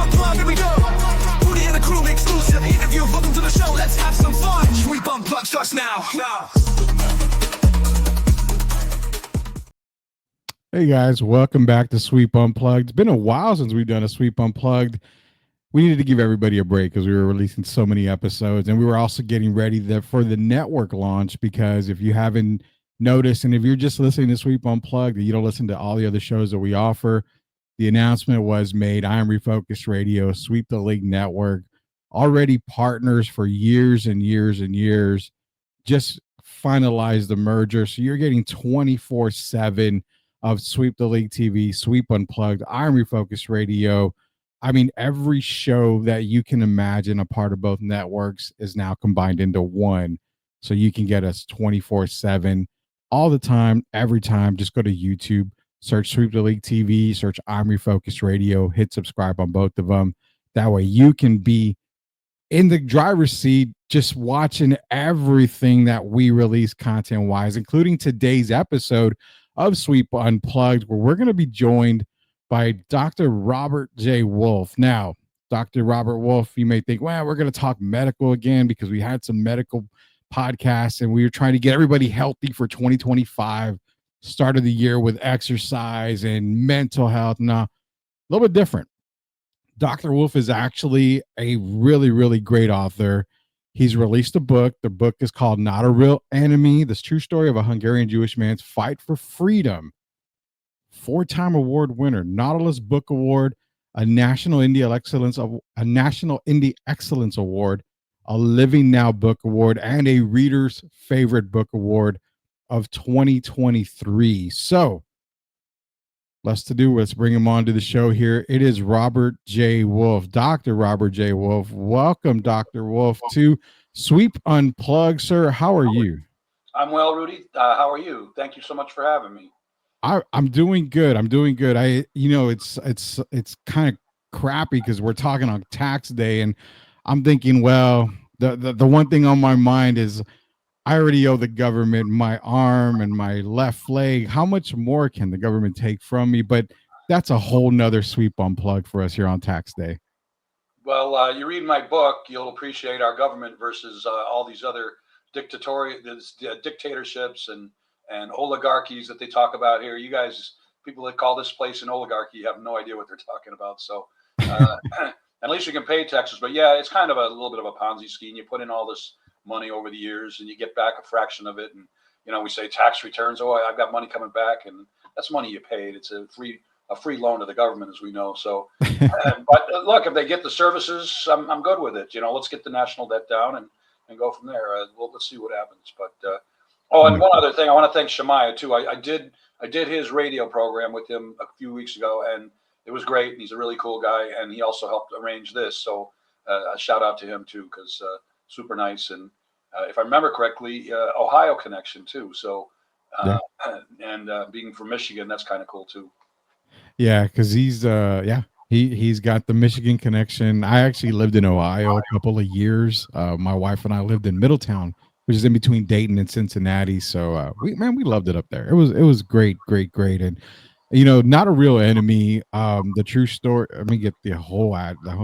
Unplugged, here we go. Put it in the crew, exclusive interview. Welcome to the show, let's have some fun. Sweep Unplugged starts now. Hey guys, welcome back to Sweep Unplugged. It's been a while since we've done a Sweep Unplugged. We needed to give everybody a break because we were releasing so many episodes, and we were also getting ready for the network launch, because if you haven't noticed, and if you're just listening to Sweep Unplugged and you don't listen to all the other shows that we offer, the announcement was made. I Am Refocused Radio, Sweep the League Network, already partners for years and years and years, just finalized the merger. So you're getting 24/7 of Sweep the League TV, Sweep Unplugged, I Am Refocused Radio. I mean, every show that you can imagine a part of both networks is now combined into one. So you can get us 24/7 all the time, every time. Just go to YouTube, search Sweep the League TV, search I'm Refocused Radio, hit subscribe on both of them. That way you can be in the driver's seat, just watching everything that we release content wise, including today's episode of Sweep Unplugged, where we're going to be joined by Dr. Robert J. Wolf. Now, Dr. Robert Wolf, you may think, well, we're going to talk medical again because we had some medical podcasts and we were trying to get everybody healthy for 2025, start of the year with exercise and mental health. No, a little bit different. Dr. Wolf is actually a really, really great author. He's released a book. The book is called Not a Real Enemy, This True Story of a Hungarian Jewish Man's Fight for Freedom. 4-time award winner, Nautilus Book Award, a National Indie Excellence Award, a Living Now Book Award, and a Reader's Favorite Book Award of 2023. So let's bring him on to the show here. It is Robert J. Wolf, Dr. Robert J. Wolf. Welcome, Dr. Wolf, to Sweep Unplugged. Sir, how are you? I'm well, Rudy. How are you? Thank you so much for having me. I'm doing good. It's kind of crappy because we're talking on tax day, and I'm thinking, well, the one thing on my mind is I already owe the government my arm and my left leg. How much more can the government take from me? But that's a whole nother Sweep Unplugged for us here on tax day. Well, you read my book, you'll appreciate our government versus all these other dictatorships and oligarchies that they talk about here. You guys, people that call this place an oligarchy, have no idea what they're talking about. So at least you can pay taxes. But yeah, it's kind of a little bit of a Ponzi scheme. You put in all this money over the years and you get back a fraction of it. And, we say tax returns. Oh, I've got money coming back. And that's money you paid. It's a free loan to the government, as we know. So, but look, if they get the services, I'm good with it. Let's get the national debt down and go from there. Let's see what happens. But, and one other thing, I want to thank Shemaiah too. I did his radio program with him a few weeks ago, and it was great. And he's a really cool guy, and he also helped arrange this. So a shout out to him too, because super nice. And if I remember correctly, Ohio connection too. So and being from Michigan, that's kind of cool too. Yeah, because he's got the Michigan connection. I actually lived in Ohio a couple of years. My wife and I lived in Middletown, which is in between Dayton and Cincinnati. So we loved it up there. It was great. And Not a Real Enemy, the true story. Let me get the whole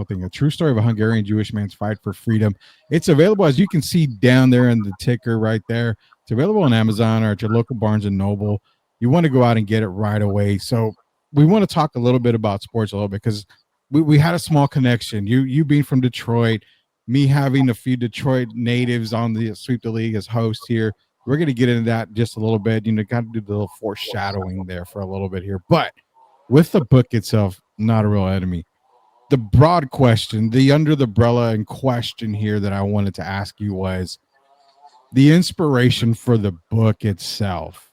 thing. A true story of a Hungarian Jewish man's fight for freedom. It's available, as you can see down there in the ticker right there. It's available on Amazon or at your local Barnes and Noble. You want to go out and get it right away. So we want to talk a little bit about sports a little bit, because we had a small connection. You being from Detroit, me having a few Detroit natives on the Sweep the League as host here. We're going to get into that just a little bit. Got to do the little foreshadowing there for a little bit here. But with the book itself, Not a Real Enemy, the broad question, the under the umbrella and question here that I wanted to ask you was the inspiration for the book itself.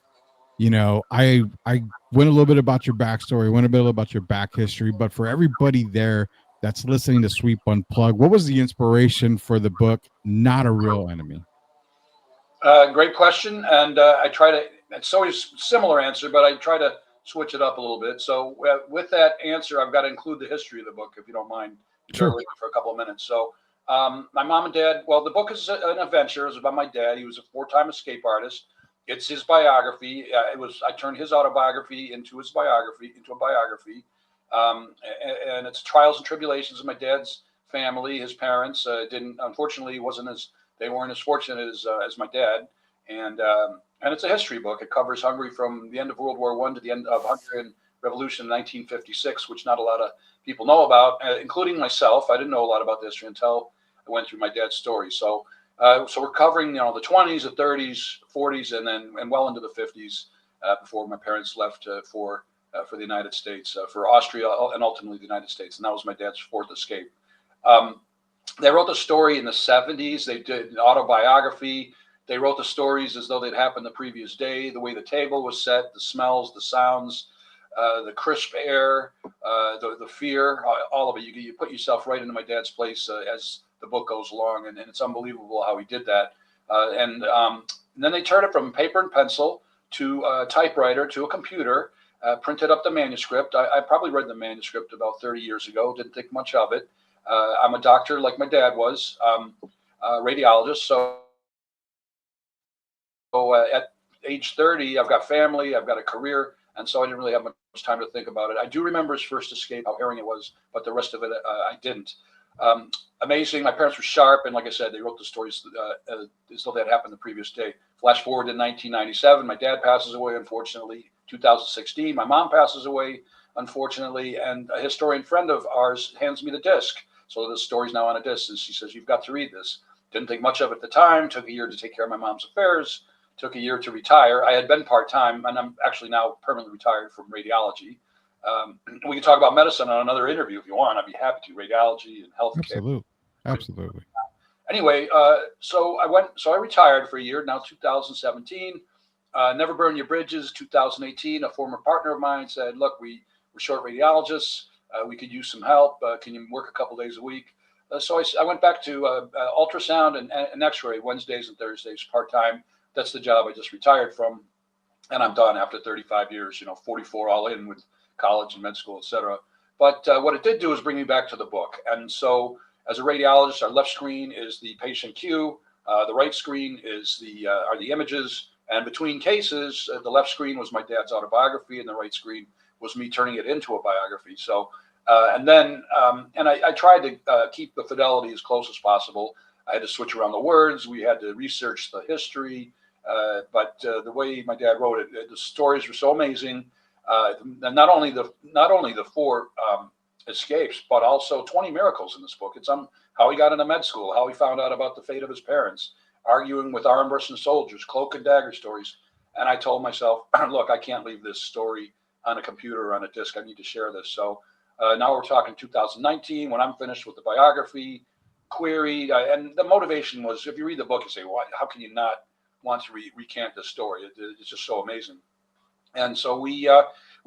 I went a little bit about your backstory, went a bit about your back history, but for everybody there that's listening to Sweep Unplugged, what was the inspiration for the book Not a Real Enemy? Great question. And it's always similar answer, but I try to switch it up a little bit. So with that answer, I've got to include the history of the book, if you don't mind. Sure. For a couple of minutes. So my mom and dad, well, the book is an adventure. It was about my dad. He was a 4-time escape artist. It's his biography. I turned his autobiography into a biography. And it's trials and tribulations of my dad's family. His parents unfortunately, they weren't as fortunate as my dad. And it's a history book. It covers Hungary from the end of World War I to the end of Hungarian Revolution in 1956, which not a lot of people know about, including myself. I didn't know a lot about the history until I went through my dad's story. So we're covering, the 20s, the 30s, 40s, and well into the 50s before my parents left for the United States, for Austria, and ultimately the United States. And that was my dad's fourth escape. They wrote the story in the 70s. They did an autobiography. They wrote the stories as though they'd happened the previous day, the way the table was set, the smells, the sounds, the crisp air, the fear, all of it. You put yourself right into my dad's place as the book goes along, and it's unbelievable how he did that. And then they turned it from paper and pencil to a typewriter to a computer, printed up the manuscript. I probably read the manuscript about 30 years ago, didn't think much of it. I'm a doctor like my dad was, a radiologist, so at age 30, I've got family, I've got a career, and so I didn't really have much time to think about it. I do remember his first escape, how harrowing it was, but the rest of it, I didn't. Amazing. My parents were sharp, and like I said, they wrote the stories as though that happened the previous day. Flash forward to 1997, my dad passes away, unfortunately. 2016, my mom passes away, unfortunately, and a historian friend of ours hands me the disc. So the story's now on a disc, and she says, "You've got to read this." Didn't think much of it at the time. Took a year to take care of my mom's affairs. Took a year to retire. I had been part-time, and I'm actually now permanently retired from radiology. We can talk about medicine on another interview if you want. I'd be happy to. Radiology and healthcare. Absolutely. Anyway, so I retired for a year. Now 2017. Never burn your bridges. 2018. A former partner of mine said, "Look, we're short radiologists. We could use some help. Can you work a couple days a week?" So I went back to ultrasound and X-ray Wednesdays and Thursdays part-time. That's the job I just retired from, and I'm done after 35 years. 44 all in with college and med school, etc. But what it did do is bring me back to the book. And so, as a radiologist, our left screen is the patient queue. The right screen are the images. And between cases, the left screen was my dad's autobiography, and the right screen was me turning it into a biography. So, and I tried to keep the fidelity as close as possible. I had to switch around the words. We had to research the history. But the way my dad wrote it, the stories were so amazing. Not only the four escapes, but also 20 miracles in this book. It's how he got into med school, how he found out about the fate of his parents, arguing with armed soldiers, cloak and dagger stories. And I told myself, look, I can't leave this story on a computer or on a disc. I need to share this. So now we're talking 2019 when I'm finished with the biography, queried. And the motivation was, if you read the book, you say, well, how can you not want to recant this story? It's just so amazing. And so we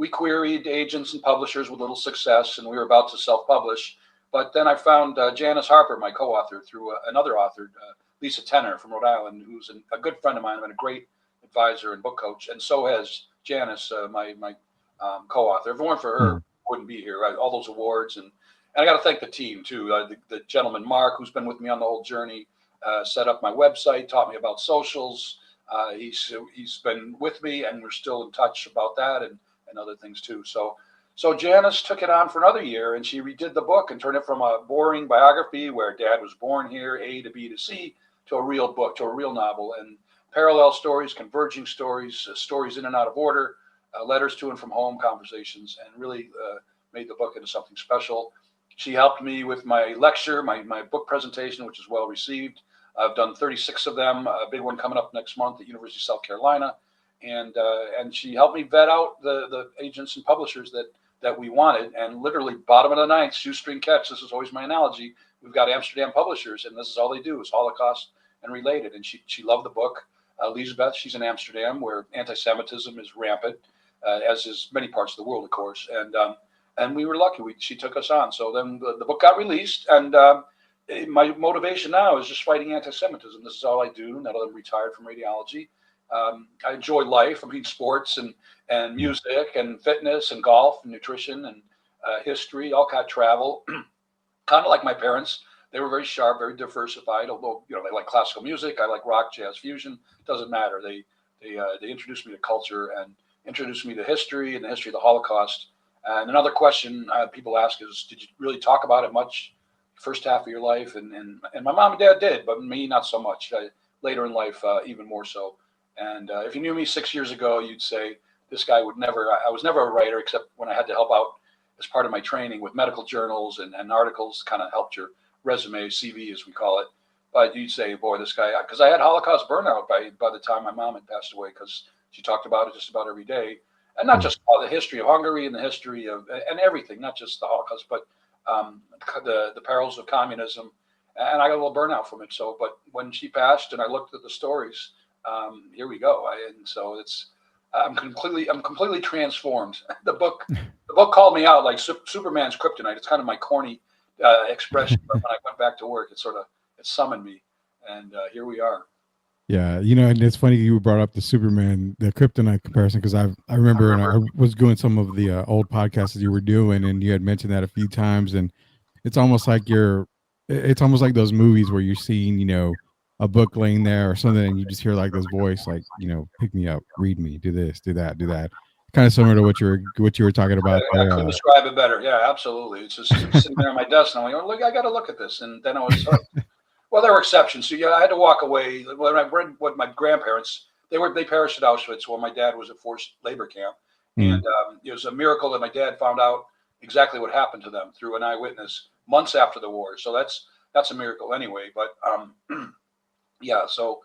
queried agents and publishers with little success, and we were about to self-publish. But then I found Janice Harper, my co-author, through another author, Lisa Tenner from Rhode Island, who's a good friend of mine. I've been a great advisor and book coach, and so has Janice, my co-author. If it weren't for her, I wouldn't be here. All those awards, and I got to thank the team too. The gentleman Mark, who's been with me on the whole journey, set up my website, taught me about socials. He's been with me, and we're still in touch about that and other things too. So Janice took it on for another year, and she redid the book and turned it from a boring biography where Dad was born here, A to B to C, to a real book, to a real novel, and parallel stories, converging stories, stories in and out of order, letters to and from home, conversations, and really made the book into something special. She helped me with my lecture, my book presentation, which is well received. I've done 36 of them, a big one coming up next month at University of South Carolina. And she helped me vet out the agents and publishers that we wanted. And literally bottom of the ninth, shoestring catch, this is always my analogy. We've got Amsterdam publishers, and this is all they do is Holocaust and related. And she loved the book. Elizabeth, she's in Amsterdam, where anti-Semitism is rampant, as is many parts of the world, of course. And we were lucky. She took us on. So then the book got released, and my motivation now is just fighting anti-Semitism. This is all I do now that I'm retired from radiology. I enjoy life. I mean, sports and music and fitness and golf and nutrition and history, all kind of travel. Kind of like my parents. They were very sharp, very diversified. Although they like classical music, I like rock, jazz, fusion. Doesn't matter. They introduced me to culture and introduced me to history and the history of the Holocaust. And another question people ask is, did you really talk about it much first half of your life? And my mom and dad did, but me, not so much. Later in life, even more so. And if you knew me 6 years ago, you'd say this guy would never, I was never a writer, except when I had to help out as part of my training with medical journals and articles, kind of helped your resume, CV as we call it. But you'd say, boy, this guy, because I had Holocaust burnout by the time my mom had passed away, because she talked about it just about every day. And not just the history of Hungary and the history of, and everything, not just the Holocaust, but the perils of communism. And I got a little burnout from it. So, but when she passed and I looked at the stories, here we go. And so I'm completely transformed. The book called me out like Superman's kryptonite. It's kind of my corny expression, but when I went back to work, it summoned me, and here we are. Yeah, and it's funny you brought up the Superman, the kryptonite comparison, because I remember, and I was doing some of the old podcasts that you were doing, and you had mentioned that a few times, and it's almost like those movies where you're seeing, a book laying there or something, and you just hear like this voice, like, pick me up, read me, do this, do that, do that. Kind of similar to what you were talking about. I couldn't describe it better. Yeah, absolutely. It's just sitting there on my desk, and I'm like, oh, look, I got to look at this, and then I was. Well, there were exceptions. So I had to walk away. When I read what my grandparents, they perished at Auschwitz while my dad was at forced labor camp, and it was a miracle that my dad found out exactly what happened to them through an eyewitness months after the war. So that's a miracle anyway. But yeah, so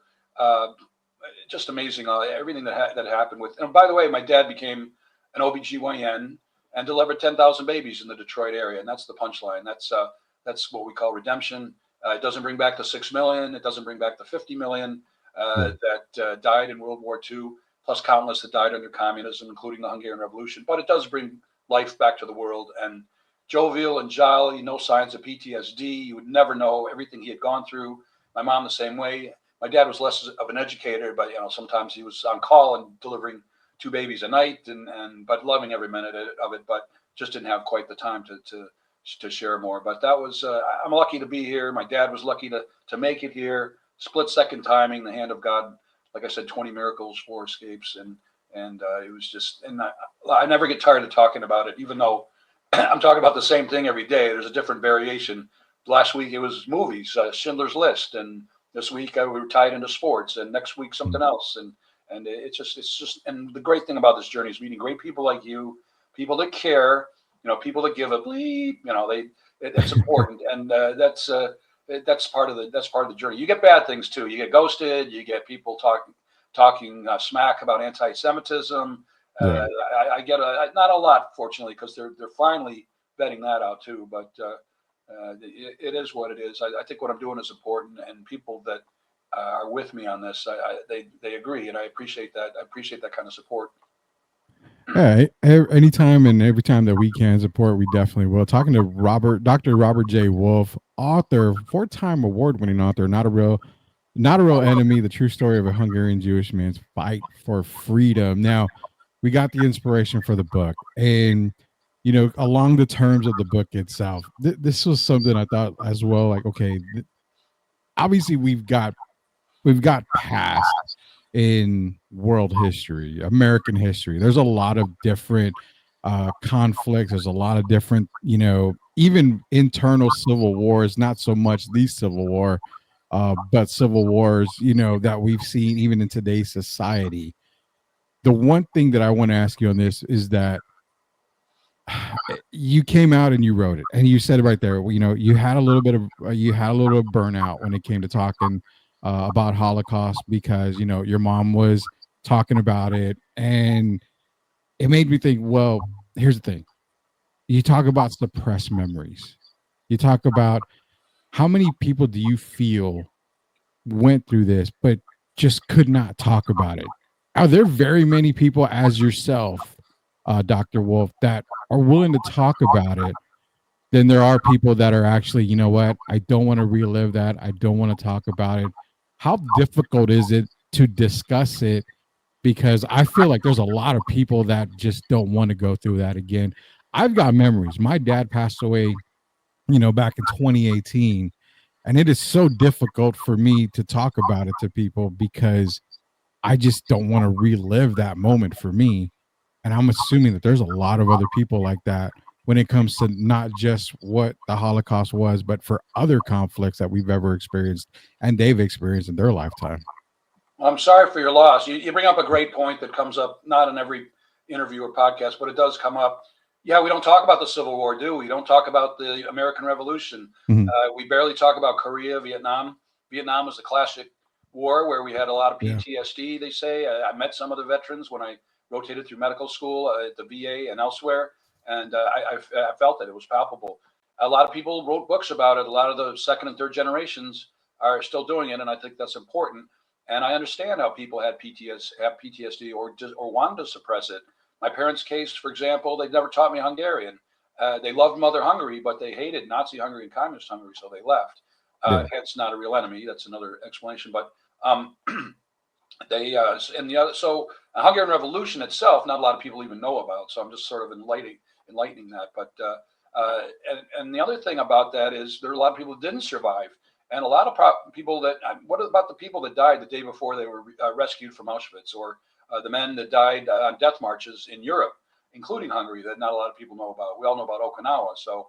just amazing everything that happened with. And by the way, my dad became an OBGYN and delivered 10,000 babies in the Detroit area, and that's the punchline. That's what we call redemption. It doesn't bring back the 6 million. It doesn't bring back the 50 million that died in World War II, plus countless that died under communism, including the Hungarian Revolution. But it does bring life back to the world. And jovial and jolly, no signs of PTSD. You would never know everything he had gone through. My mom the same way. My dad was less of an educator, but sometimes he was on call and delivering 2 babies a night, but loving every minute of it. But just didn't have quite the time to share more. But that was I'm lucky to be here. My dad was lucky to make it here. Split second timing, the hand of God. Like I said, 20 miracles, 4 escapes, and it was just. And I never get tired of talking about it, even though I'm talking about the same thing every day. There's a different variation. Last week it was movies, Schindler's List, and this week we were tied into sports, and next week something else. And it's just. And the great thing about this journey is meeting great people like you, people that care. People that give a bleep, it's important. And that's part of the journey. You get bad things too. You get ghosted, you get people talking smack about anti-Semitism. Yeah. I get not a lot, fortunately, because they're finally vetting that out too. But it is what it is. I think what I'm doing is important, and people that are with me on this, they agree, and I appreciate that. I appreciate that kind of support. Yeah, anytime and every time that we can support, we definitely will. Talking to Dr. Robert J. Wolf, author, 4-time award-winning author, not a real enemy, the true story of a Hungarian Jewish man's fight for freedom. Now, we got the inspiration for the book, and along the terms of the book itself, this was something I thought as well. Like, okay, obviously we've got past in world history, American history. There's a lot of different conflicts. There's a lot of different, even internal civil wars, not so much the Civil War, but civil wars, that we've seen even in today's society. The one thing that I want to ask you on this is that you came out and you wrote it, and you said it right there. You had a little bit of burnout when it came to talking about Holocaust, because your mom was talking about it, and it made me think, well, here's the thing. You talk about suppressed memories. You talk about how many people do you feel went through this but just could not talk about it? Are there very many people as yourself, Dr. Wolf, that are willing to talk about it? Then there are people that are actually, I don't want to relive that. I don't want to talk about it. How difficult is it to discuss it? Because I feel like there's a lot of people that just don't want to go through that again. I've got memories. My dad passed away, back in 2018. And it is so difficult for me to talk about it to people because I just don't want to relive that moment for me. And I'm assuming that there's a lot of other people like that when it comes to not just what the Holocaust was, but for other conflicts that we've ever experienced and they've experienced in their lifetime. I'm sorry for your loss. You bring up a great point that comes up not in every interview or podcast, but it does come up. Yeah, we don't talk about the Civil War, do we? We don't talk about the American Revolution. Mhm. We barely talk about Korea, Vietnam. Vietnam was a classic war where we had a lot of Yeah. PTSD, they say. I met some of the veterans when I rotated through medical school at the VA and elsewhere, and I felt that it was palpable. A lot of people wrote books about it. A lot of the second and third generations are still doing it, and I think that's important. And I understand how people have PTSD or wanted to suppress it. My parents' case, for example, they never taught me Hungarian. They loved Mother Hungary, but they hated Nazi Hungary and Communist Hungary, so they left. Yeah. Hence, not a real enemy. That's another explanation. But they and the other so the Hungarian Revolution itself, not a lot of people even know about. So I'm just sort of enlightening that. But and the other thing about that is there are a lot of people who didn't survive, and a lot of people that. What about the people that died the day before they were rescued from Auschwitz, or the men that died on death marches in Europe, including Hungary, that not a lot of people know about? We all know about Okinawa. So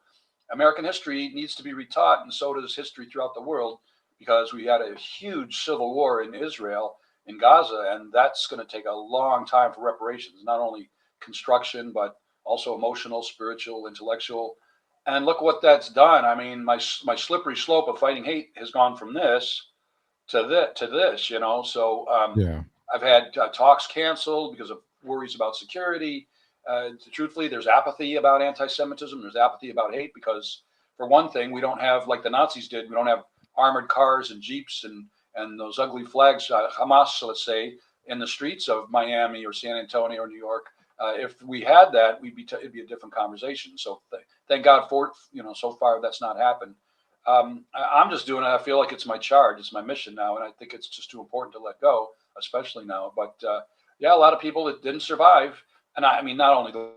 American history needs to be retaught, and so does history throughout the world, because we had a huge civil war in Israel, in Gaza, and that's going to take a long time for reparations, not only construction, but also emotional, spiritual, intellectual. And look what that's done. I mean, my slippery slope of fighting hate has gone from this to this, you know. So Yeah. I've had talks canceled because of worries about security. Truthfully, there's apathy about anti-Semitism. There's apathy about hate because, for one thing, we don't have, like the Nazis did, we don't have armored cars and jeeps and those ugly flags, Hamas, let's say, in the streets of Miami or San Antonio or New York. If we had that, it'd be a different conversation. So thank God for, so far that's not happened. I'm just doing it. I feel like it's my charge. It's my mission now. And I think it's just too important to let go, especially now. But yeah, a lot of people that didn't survive. And I mean, not only the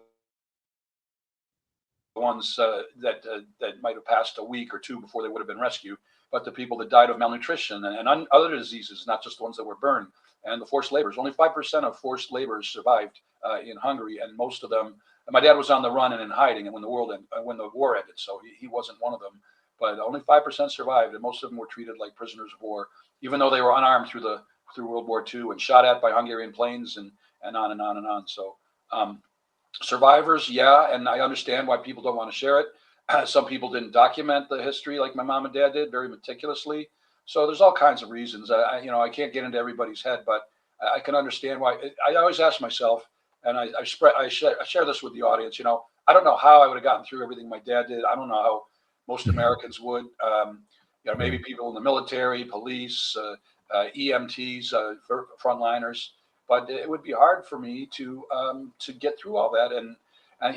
ones that might have passed a week or two before they would have been rescued, but the people that died of malnutrition and other diseases, not just the ones that were burned, and the forced laborers. Only 5% of forced laborers survived in Hungary, and most of them. And my dad was on the run and in hiding, and when the war ended, so he wasn't one of them. But only 5% survived, and most of them were treated like prisoners of war, even though they were unarmed through World War II and shot at by Hungarian planes and on and on and on. So survivors, yeah, and I understand why people don't want to share it. Some people didn't document the history like my mom and dad did very meticulously. So there's all kinds of reasons. I can't get into everybody's head, but I can understand why. I always ask myself, and I share this with the audience. I don't know how I would have gotten through everything my dad did. I don't know how most Americans would. Maybe people in the military, police, EMTs, frontliners. But it would be hard for me to get through all that. And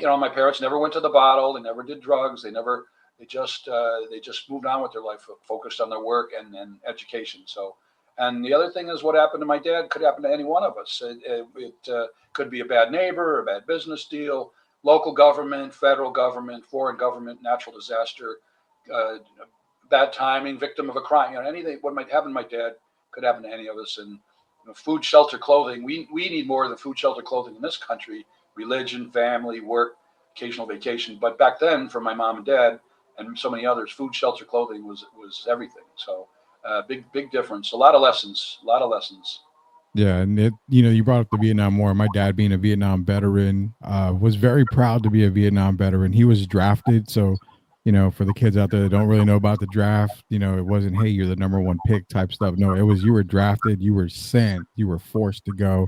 my parents never went to the bottle. They never did drugs. They just moved on with their life, focused on their work and education. So, and the other thing is, what happened to my dad could happen to any one of us. It could be a bad neighbor, a bad business deal, local government, federal government, foreign government, natural disaster, bad timing, victim of a crime. Anything what might happen to my dad could happen to any of us. And food, shelter, clothing. We need more than food, shelter, clothing in this country. Religion, family, work, occasional vacation. But back then, for my mom and dad and so many others, food, shelter, clothing was everything. So big difference. A lot of lessons. Yeah, and you brought up the Vietnam War. My dad, being a Vietnam veteran, was very proud to be a Vietnam veteran. He was drafted, so for the kids out there that don't really know about the draft, it wasn't, hey, you're the number one pick type stuff. No, it was, you were drafted, you were sent, you were forced to go.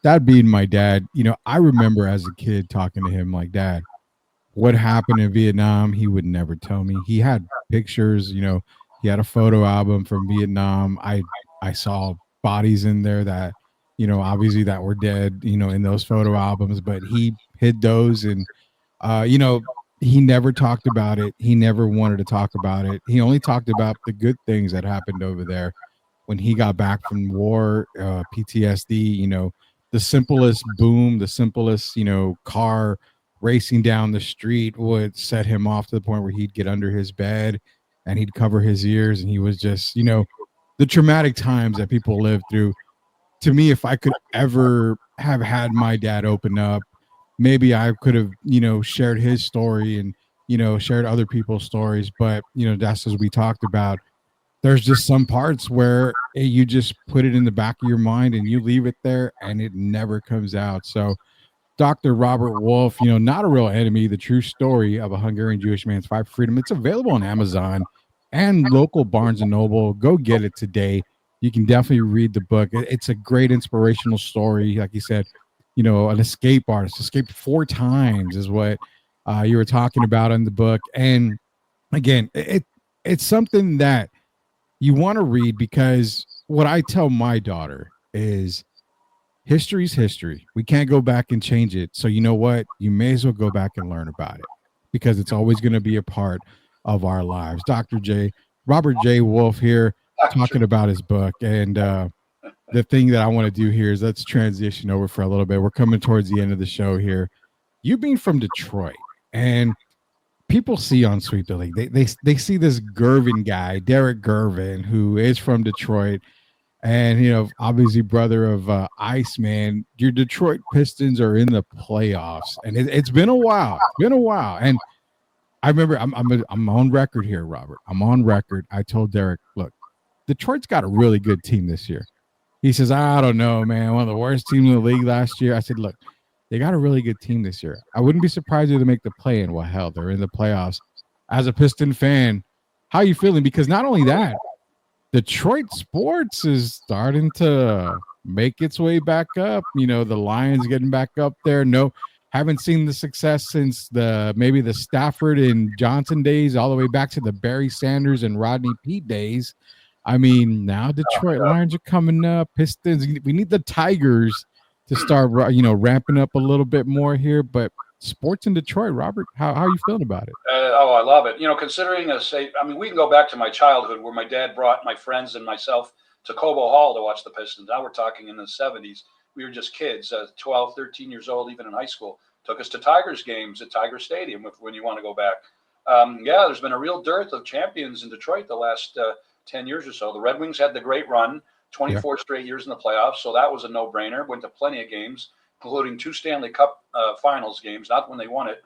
That being my dad, I remember as a kid talking to him like, Dad, what happened in Vietnam? He would never tell me. He had pictures, he had a photo album from Vietnam. I saw bodies in there that, obviously that were dead, in those photo albums, but he hid those. And, he never talked about it. He never wanted to talk about it. He only talked about the good things that happened over there when he got back from war, PTSD, the simplest boom, the simplest, car racing down the street would set him off to the point where he'd get under his bed and he'd cover his ears. And he was just, the traumatic times that people live through. To me, if I could ever have had my dad open up, maybe I could have, shared his story and, shared other people's stories. But, that's as we talked about, there's just some parts where you just put it in the back of your mind and you leave it there and it never comes out. So Dr. Robert Wolf, Not a Real Enemy, the true story of a Hungarian Jewish man's fight for freedom. It's available on Amazon and local Barnes and Noble. Go get it today. You can definitely read the book. It's a great inspirational story. Like you said, an escape artist escaped 4 times is what you were talking about in the book. And again, it's something that you want to read, because what I tell my daughter is history's history. We can't go back and change it. So you know what? You may as well go back and learn about it, because it's always going to be a part of our lives. Robert J. Wolf here, talking about his book. And the thing that I want to do here is let's transition over for a little bit. We're coming towards the end of the show here. You being from Detroit, and people see on Sweet the League, they see this Gervin guy, Derek Gervin, who is from Detroit, and obviously brother of Iceman. Your Detroit Pistons are in the playoffs, and it's been a while. And I remember I'm on record here, Robert. I'm on record. I told Derek, look, Detroit's got a really good team this year. He says, I don't know, man. One of the worst teams in the league last year. I said, look, they got a really good team this year. I wouldn't be surprised if they make the play-in. Well, hell, they're in the playoffs. As a Piston fan, how are you feeling? Because not only that, Detroit sports is starting to make its way back up. The Lions getting back up there. No, haven't seen the success since maybe the Stafford and Johnson days, all the way back to the Barry Sanders and Rodney Peete days. I mean, now Detroit Lions are coming up. Pistons. We need the Tigers to start, ramping up a little bit more here. But sports in Detroit, Robert, how are you feeling about it? I love it. Considering we can go back to my childhood where my dad brought my friends and myself to Cobo Hall to watch the Pistons. Now we're talking in the 70s. We were just kids, 12, 13 years old, even in high school. Took us to Tigers games at Tiger Stadium when you want to go back. There's been a real dearth of champions in Detroit the last 10 years or so. The Red Wings had the great run, 24 straight years in the playoffs, so that was a no-brainer. Went to plenty of games, including 2 Stanley Cup finals games, not when they won it.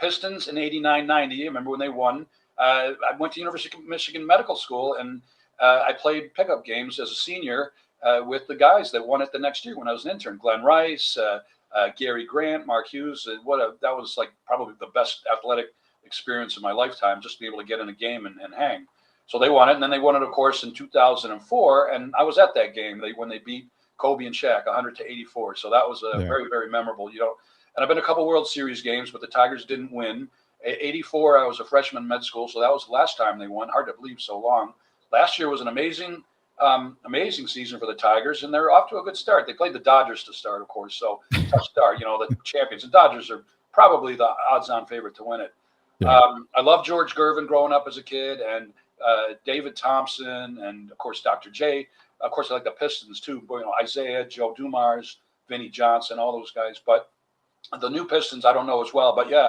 Pistons in 89-90, remember when they won. I went to University of Michigan Medical School, and I played pickup games as a senior with the guys that won it the next year when I was an intern. Glenn Rice, Gary Grant, Mark Hughes. That was like probably the best athletic experience of my lifetime, just to be able to get in a game and hang. So they won it, and then they won it, of course, in 2004, and I was at that game when they beat Kobe and Shaq 100-84. So that was very, very memorable. And I've been to a couple World Series games, but the Tigers didn't win. 84, I was a freshman in med school, so that was the last time they won. Hard to believe so long. Last year was an amazing season for the Tigers, and they're off to a good start. They played the Dodgers to start, of course, so tough start. The champions. The Dodgers are probably the odds-on favorite to win it. Yeah. I love George Gervin growing up as a kid, and David Thompson, and of course Dr. J. Of course, I like the Pistons too. Isaiah, Joe Dumars, Vinnie Johnson, all those guys. But the new Pistons, I don't know as well. But yeah,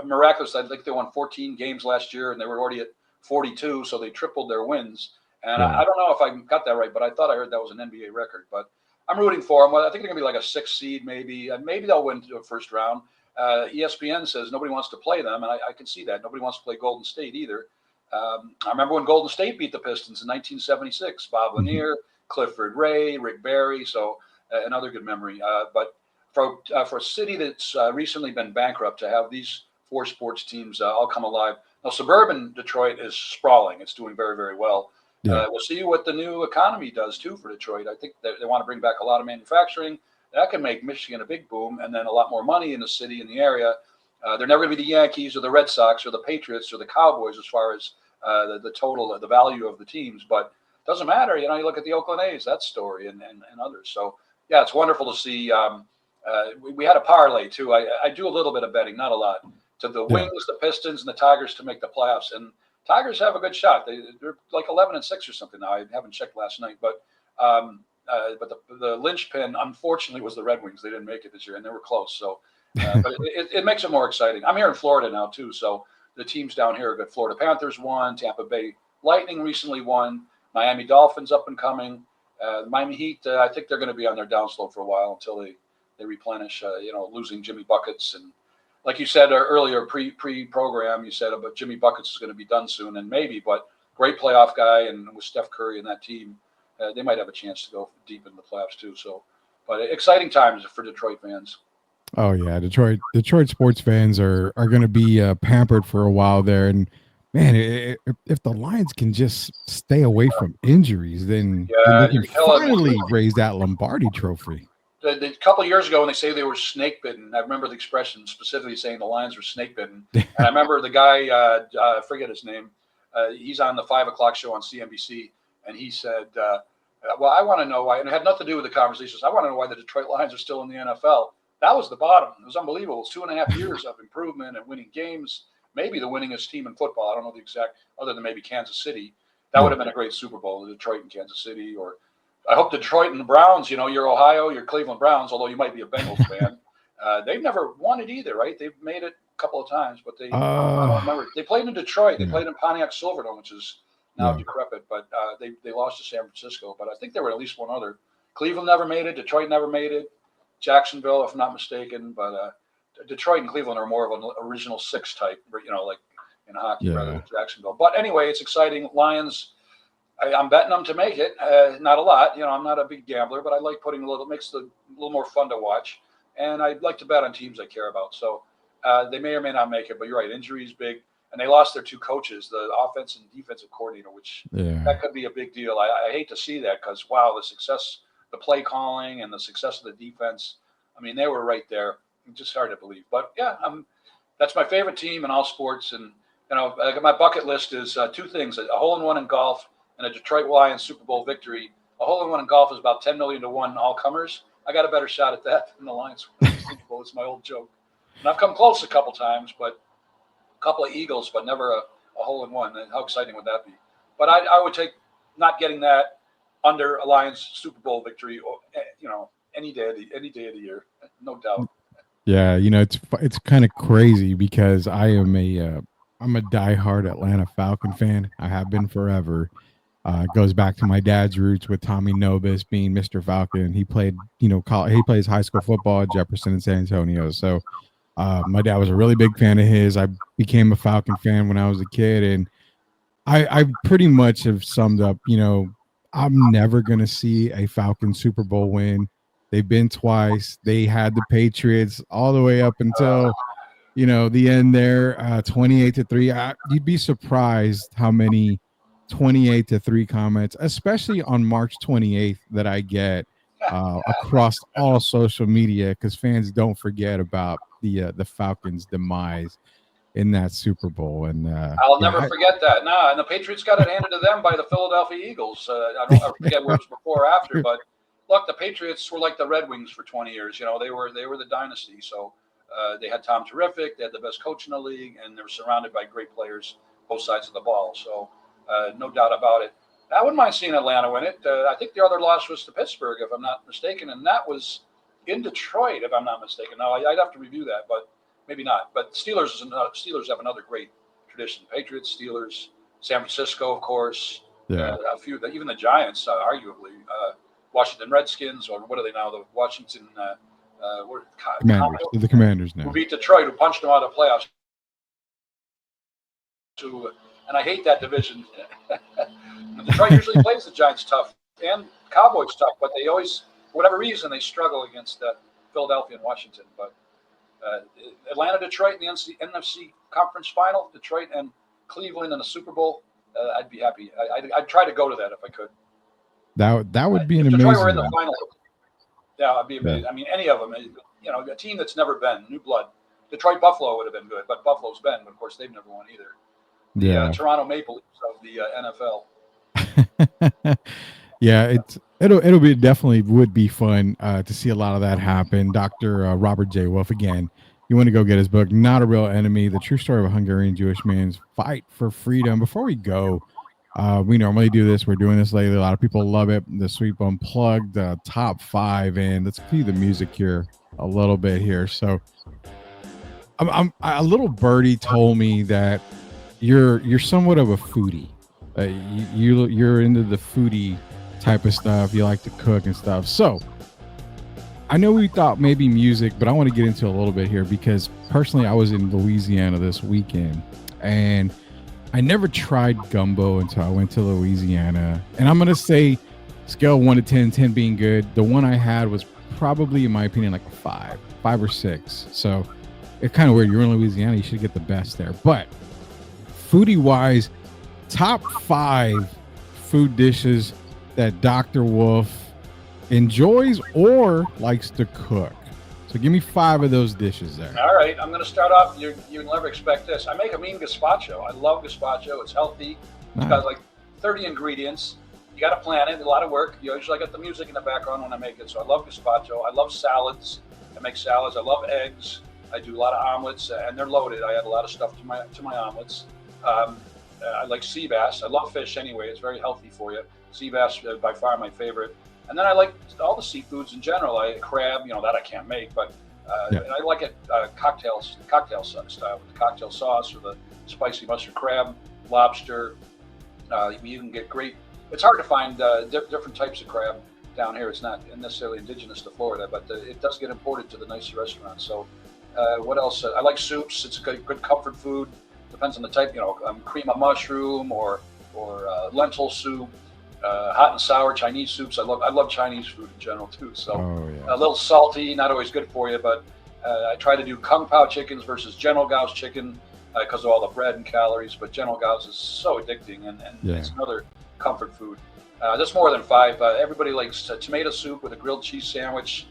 miraculous. I think they won 14 games last year, and they were already at 42, so they tripled their wins. And yeah. I don't know if I got that right, but I thought I heard that was an NBA record. But I'm rooting for them. Well, I think they're going to be like a 6th seed, maybe. Maybe they'll win to a first round. ESPN says nobody wants to play them, and I can see that. Nobody wants to play Golden State either. I remember when Golden State beat the Pistons in 1976. Bob Lanier, Clifford Ray, Rick Barry. So another good memory. But for a city that's recently been bankrupt, to have these 4 sports teams all come alive. Now, suburban Detroit is sprawling. It's doing very, very well. Yeah. We'll see what the new economy does, too, for Detroit. I think they want to bring back a lot of manufacturing. That can make Michigan a big boom, and then a lot more money in the city, in the area. They're never going to be the Yankees or the Red Sox or the Patriots or the Cowboys as far as the total, the value of the teams. But it doesn't matter. You look at the Oakland A's, that story, and others. So, yeah, it's wonderful to see. We had a parlay, too. I do a little bit of betting, not a lot, to the Wings, the Pistons, and the Tigers to make the playoffs. And Tigers have a good shot. They're like 11-6 or something now. I haven't checked last night. But the linchpin, unfortunately, was the Red Wings. They didn't make it this year, and they were close. So, but it makes it more exciting. I'm here in Florida now, too, so the teams down here are good. Florida Panthers won. Tampa Bay Lightning recently won. Miami Dolphins up and coming. Miami Heat, I think they're going to be on their downslope for a while until they they replenish. Losing Jimmy Buckets, and like you said earlier, pre-program, you said about Jimmy Buckets is going to be done soon, and maybe, but great playoff guy, and with Steph Curry and that team, they might have a chance to go deep in the playoffs too. So, but exciting times for Detroit fans. Oh yeah, Detroit sports fans are going to be pampered for a while there, and man, if the Lions can just stay away from injuries, then they can finally raise that Lombardi trophy. A couple of years ago, when they say they were snake bitten, I remember the expression specifically saying the Lions were snake bitten. And I remember the guy, I forget his name, he's on the 5 o'clock show on CNBC, and he said, well, I want to know why, and it had nothing to do with the conversations. I want to know why the Detroit Lions are still in the NFL. That was the bottom. It was unbelievable. It was 2.5 years of improvement and winning games. Maybe the winningest team in football. I don't know the exact, other than maybe Kansas City. That would have been a great Super Bowl, Detroit and Kansas City. Or I hope Detroit and the Browns, you're Ohio, you're Cleveland Browns, although you might be a Bengals fan. They've never won it either, right? They've made it a couple of times, but I don't remember. They played in Detroit. They played in Pontiac Silverdome, which is now decrepit, but they lost to San Francisco. But I think there were at least one other. Cleveland never made it. Detroit never made it. Jacksonville, if I'm not mistaken, but Detroit and Cleveland are more of an original six type, like in hockey rather than Jacksonville. But anyway, it's exciting. Lions, I'm betting them to make it. Not a lot, I'm not a big gambler, but I like putting makes it a little more fun to watch. And I like to bet on teams I care about. So they may or may not make it, but you're right. Injuries big, and they lost their two coaches, the offense and defensive coordinator, which that could be a big deal. I hate to see that because wow, the success. The play calling and the success of the defense. I mean, they were right there. It's just hard to believe. But yeah, that's my favorite team in all sports. And my bucket list is two things: a hole-in-one in golf and a Detroit Lions Super Bowl victory. A hole-in-one in golf is about 10 million to 1 all comers. I got a better shot at that than the Lions Super Bowl. It's my old joke. And I've come close a couple times, but a couple of eagles, but never a hole-in-one. And how exciting would that be? But I would take not getting that under a Lions Super Bowl victory, or any day of the year, no doubt. Yeah, it's kind of crazy because I'm a diehard Atlanta Falcon fan. I have been forever. It goes back to my dad's roots with Tommy Nobis being Mr. Falcon. He played, he plays high school football at Jefferson and San Antonio. So my dad was a really big fan of his. I became a Falcon fan when I was a kid, and I pretty much have summed up, I'm never going to see a Falcon Super Bowl win. They've been twice. They had the Patriots all the way up until, the end there, 28-3. You'd be surprised how many 28-3 comments, especially on March 28th, that I get across all social media, because fans don't forget about the Falcons' demise in that Super Bowl. And I'll never forget that. No, and the Patriots got it handed to them by the Philadelphia Eagles. I forget whether it was before or after, but look, the Patriots were like the Red Wings for 20 years. They were the dynasty. So they had Tom Terrific, they had the best coach in the league, and they were surrounded by great players both sides of the ball. So no doubt about it. I wouldn't mind seeing Atlanta win it. I think the other loss was to Pittsburgh, if I'm not mistaken, and that was in Detroit, if I'm not mistaken. Now I'd have to review that, but maybe not. But Steelers have another great tradition. Patriots, Steelers, San Francisco, of course. Yeah. A few, even the Giants, arguably. Washington Redskins, or what are they now? The Washington Commanders. The Commanders now. Who beat Detroit, who punched them out of the playoffs. And I hate that division. Detroit usually plays the Giants tough and Cowboys tough, but they always, for whatever reason, they struggle against Philadelphia and Washington. But Atlanta, Detroit in the NFC Conference Final, Detroit and Cleveland in the Super Bowl, I'd be happy. I'd try to go to that if I could. That would be an if amazing. Detroit were in the final. Yeah, I'd be amazing. I mean, any of them. A team that's never been new blood. Detroit Buffalo would have been good, but Buffalo's been, but of course they've never won either. The Toronto Maple Leafs of the NFL. Yeah, it'll be definitely would be fun to see a lot of that happen. Dr. Robert J. Wolf, again, you want to go get his book, Not a Real Enemy: The True Story of a Hungarian Jewish Man's Fight for Freedom. Before we go, we normally do this. We're doing this lately. A lot of people love it. The Sweep Unplugged top 5, and let's cue the music here a little bit here. So, I'm a little birdie told me that you're somewhat of a foodie. You're into the foodie type of stuff. You like to cook and stuff. So I know we thought maybe music, but I want to get into a little bit here because personally, I was in Louisiana this weekend, and I never tried gumbo until I went to Louisiana. And I'm gonna say, scale 1 to 10, 10 being good. The one I had was probably, in my opinion, like a 5 or 6. So it's kind of weird. You're in Louisiana, you should get the best there. But foodie wise, top 5 food dishes that Dr. Wolf enjoys or likes to cook. So give me 5 of those dishes there. All right, I'm going to start off. You'll never expect this. I make a mean gazpacho. I love gazpacho. It's healthy. It's got like 30 ingredients. You got to plan it. A lot of work. You usually got the music in the background when I make it. So I love gazpacho. I love salads. I make salads. I love eggs. I do a lot of omelets, and they're loaded. I add a lot of stuff to my omelets. I like sea bass. I love fish anyway. It's very healthy for you. Sea bass by far my favorite. And then I like all the seafoods in general. Crab, that I can't make, but and I like it cocktail style with the cocktail sauce or the spicy mustard crab, lobster. You can get great. It's hard to find different types of crab down here. It's not necessarily indigenous to Florida, but it does get imported to the nicer restaurants. So what else? I like soups. It's a good comfort food. Depends on the type. Cream of mushroom or lentil soup. Hot and sour Chinese soups. I love Chinese food in general too. So a little salty, not always good for you, but I try to do Kung Pao chickens versus General Gao's chicken because of all the bread and calories. But General Gao's is so addicting, and it's another comfort food. There's more than 5. Everybody likes tomato soup with a grilled cheese sandwich,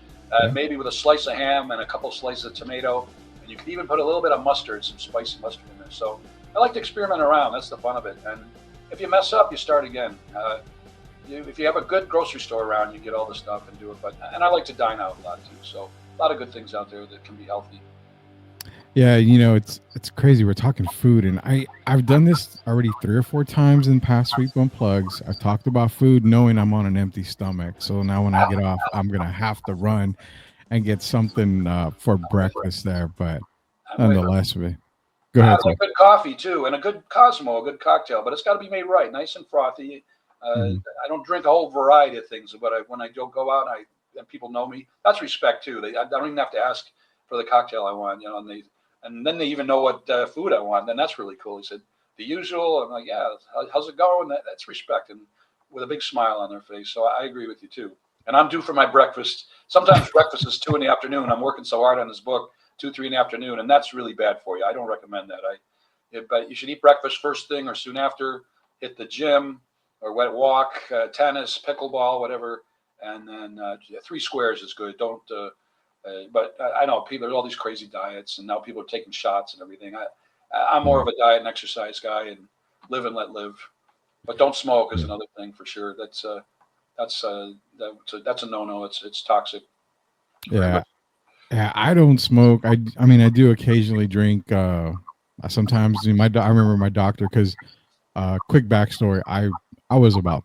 maybe with a slice of ham and a couple slices of tomato. And you can even put a little bit of mustard, some spicy mustard in there. So I like to experiment around. That's the fun of it. And if you mess up, you start again. If you have a good grocery store around, you get all the stuff and do it. And I like to dine out a lot too. So a lot of good things out there that can be healthy. Yeah, it's crazy. We're talking food, and I've done this already 3 or 4 times in past Sweep Unplugs. I've talked about food knowing I'm on an empty stomach. So now when I get off, I'm gonna have to run and get something for breakfast there. But nonetheless, go ahead. I like good coffee too, and a good Cosmo, a good cocktail, but it's got to be made right, nice and frothy. I don't drink a whole variety of things, but when I don't go out, and people know me. That's respect too. I don't even have to ask for the cocktail I want, and then they even know what food I want. Then that's really cool. He said the usual. I'm like, yeah, how's it going? That's respect, and with a big smile on their face. So I agree with you too. And I'm due for my breakfast. Sometimes breakfast is 2 PM. I'm working so hard on this book, 2, 3 PM, and that's really bad for you. I don't recommend that. But you should eat breakfast first thing or soon after. Hit the gym. Or wet walk, tennis, pickleball, whatever, and then 3 squares is good. Don't, but I know people. There's all these crazy diets, and now people are taking shots and everything. I'm more of a diet and exercise guy, and live and let live. But don't smoke is another thing for sure. That's a no-no. It's toxic. Yeah, I don't smoke. I mean, I do occasionally drink. Sometimes I remember my doctor because. Quick backstory. I was about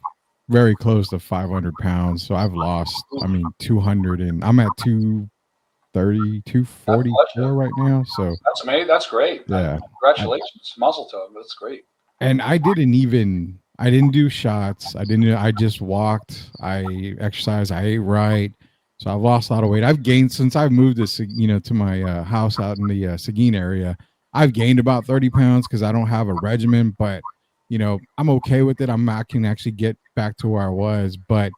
very close to 500 pounds. So I've lost, 200 and I'm at 230, 244 right now. So that's amazing. That's great. Yeah. Congratulations. Muzzle toe. That's great. And I didn't do shots. I just walked. I exercised. I ate right. So I've lost a lot of weight. I've gained since I've moved to my house out in the Seguin area. I've gained about 30 pounds because I don't have a regimen, but I'm okay with it. I can actually get back to where I was. But,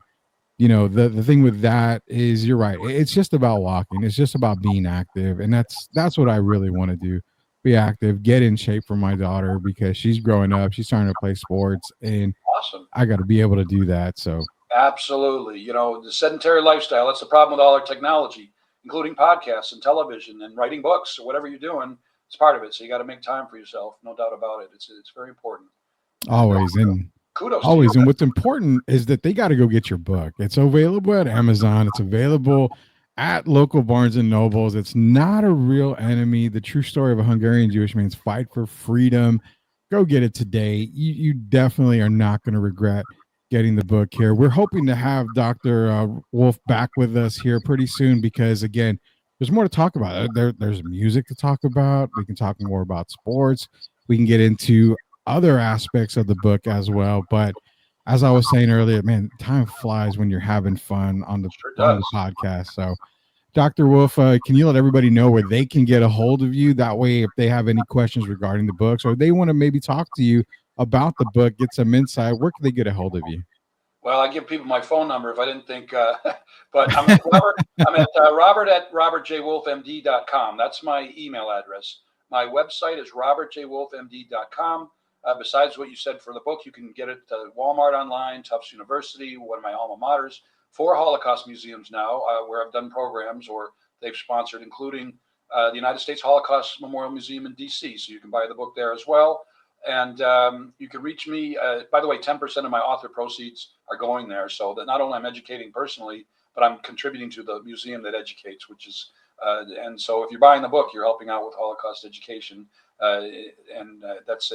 the thing with that is you're right. It's just about walking. It's just about being active. And that's what I really want to do. Be active, get in shape for my daughter because she's growing up. She's starting to play sports and awesome. I got to be able to do that. So absolutely. The sedentary lifestyle, that's the problem with all our technology, including podcasts and television and writing books or whatever you're doing. It's part of it. So you got to make time for yourself. No doubt about it. It's very important. Always. And kudos. Always. And what's important is that they got to go get your book. It's available at Amazon. It's available at local Barnes and Nobles. It's Not a Real Enemy. The True Story of a Hungarian Jewish Man's Fight for Freedom. Go get it today. You definitely are not going to regret getting the book here. We're hoping to have Dr. Wolf back with us here pretty soon because, again, there's more to talk about. There's music to talk about. We can talk more about sports. We can get into other aspects of the book as well. But as I was saying earlier, man, time flies when you're having fun on the podcast. So Dr. Wolf, can you let everybody know where they can get a hold of you? That way, if they have any questions regarding the books or they want to maybe talk to you about the book, get some insight, where can they get a hold of you? Well, I give people my phone number if I didn't think, but I'm at Robert. I'm at Robert at robertjwolfmd.com. That's my email address. My website is robertjwolfmd.com. Besides what you said for the book, you can get it at Walmart online, Tufts University, one of my alma maters, 4 Holocaust museums now, where I've done programs or they've sponsored, including the United States Holocaust Memorial Museum in D.C. So you can buy the book there as well. And you can reach me. By the way, 10% of my author proceeds are going there. So that not only I'm educating personally, but I'm contributing to the museum that educates, which is, and so if you're buying the book, you're helping out with Holocaust education. That's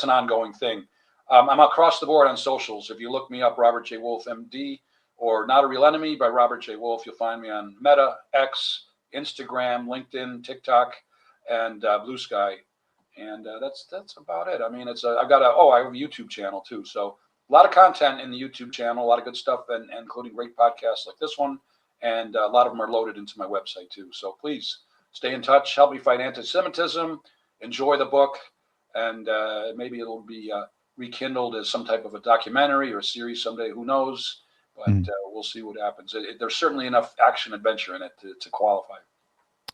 an ongoing thing. I'm across the board on socials. If you look me up, Robert J. Wolf, MD, or Not a Real Enemy by Robert J. Wolf, you'll find me on Meta, X, Instagram, LinkedIn, TikTok, and Blue Sky. And that's about it. I mean, I have a YouTube channel too. So a lot of content in the YouTube channel, a lot of good stuff, and including great podcasts like this one. And a lot of them are loaded into my website too. So please stay in touch, help me fight anti-Semitism, enjoy the book, and maybe it'll be rekindled as some type of a documentary or a series someday, who knows? But we'll see what happens. There's certainly enough action adventure in it to qualify.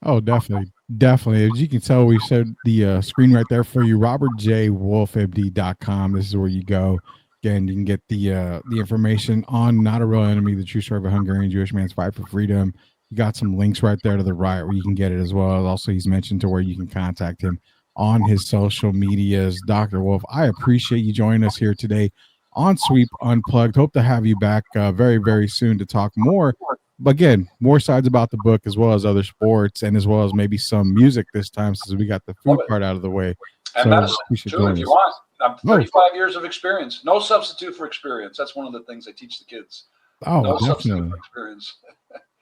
Oh, definitely. Definitely. As you can tell, we said the screen right there for you, robertjwolfmd.com. This is where you go. Again, you can get the information on Not a Real Enemy, the true story of a Hungarian Jewish man's fight for freedom. You got some links right there to the right where you can get it as well. Also, he's mentioned to where you can contact him on his social medias. Dr. Wolf, I appreciate you joining us here today on Sweep Unplugged. Hope to have you back very, very soon to talk more. But again, more sides about the book as well as other sports and as well as maybe some music this time since we got the food part out of the way. And so medicine, you should too, if you want. I'm 35 years of experience. No substitute for experience. That's one of the things I teach the kids. Oh, no definitely. Substitute for experience.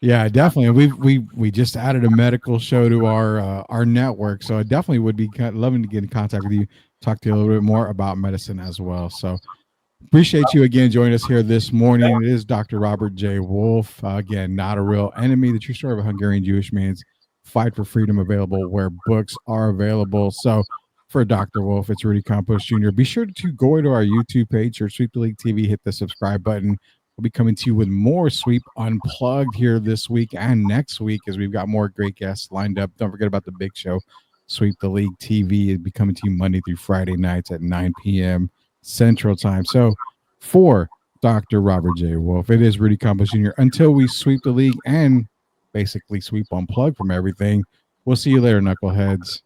Yeah, definitely. We just added a medical show to our network, so I definitely would be loving to get in contact with you, talk to you a little bit more about medicine as well. So appreciate you again joining us here this morning. It is Dr. Robert J. Wolf. Again, Not a Real Enemy, the true story of a Hungarian Jewish man's fight for freedom, available where books are available. So for Dr. Wolf, it's Rudy Campos Jr. Be sure to go to our YouTube page or Sweep the League TV, hit the subscribe button. We'll be coming to you with more Sweep Unplugged here this week and next week as we've got more great guests lined up. Don't forget about the big show, Sweep the League TV. It'll be coming to you Monday through Friday nights at 9 p.m. Central Time. So for Dr. Robert J. Wolf, it is Rudy Campos Jr. Until we sweep the league and basically sweep Unplugged from everything, we'll see you later, knuckleheads.